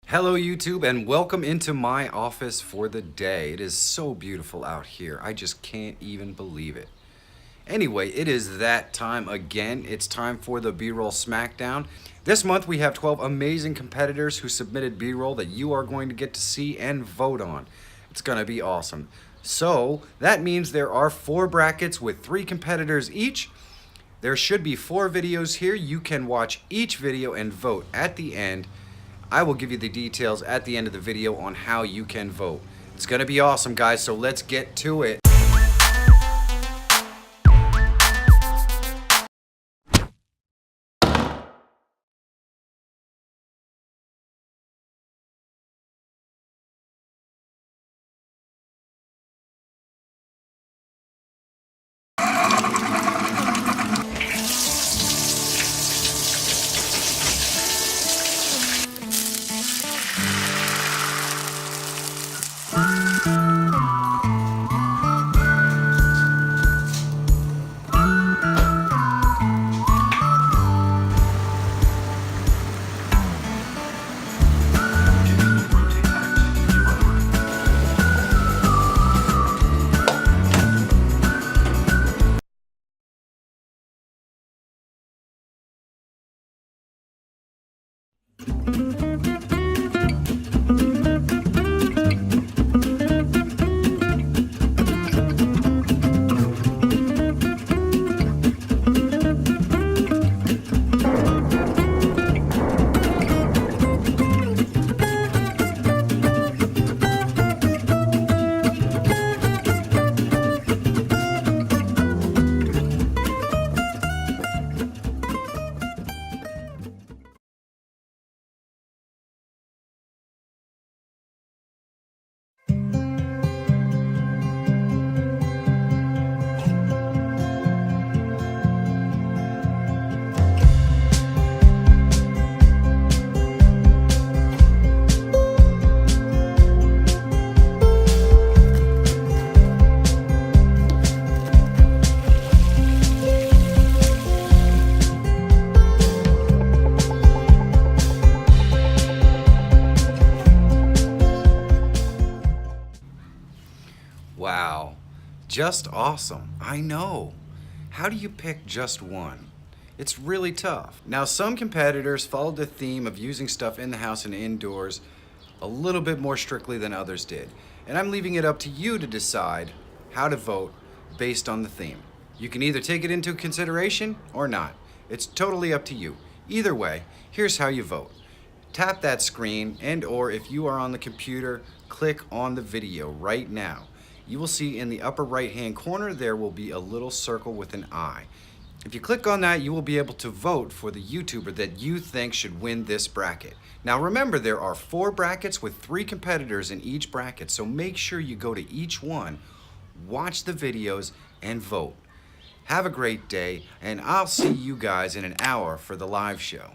Hello YouTube and welcome into my office for the day. It is so beautiful out here. I just can't even believe it. Anyway, it is that time again. It's time for the B-roll Smackdown. This month we have 12 amazing competitors who submitted B-roll that you are going to get to see and vote on. It's gonna be awesome. So that means there are 4 brackets with 3 competitors each. There should be 4 videos here. You can watch each video and vote at the end. I will give you the details at the end of the video on how you can vote. It's gonna be awesome, guys, so let's get to it. Wow, just awesome. I know. How do you pick just one? It's really tough. Now, some competitors followed the theme of using stuff in the house and indoors a little bit more strictly than others did. And I'm leaving it up to you to decide how to vote based on the theme. You can either take it into consideration or not. It's totally up to you. Either way, here's how you vote. Tap that screen or if you are on the computer, click on the video right now. You will see in the upper right-hand corner, there will be a little circle with an eye. If you click on that, you will be able to vote for the YouTuber that you think should win this bracket. Now remember, there are 4 brackets with 3 competitors in each bracket, so make sure you go to each one, watch the videos, and vote. Have a great day, and I'll see you guys in an hour for the live show.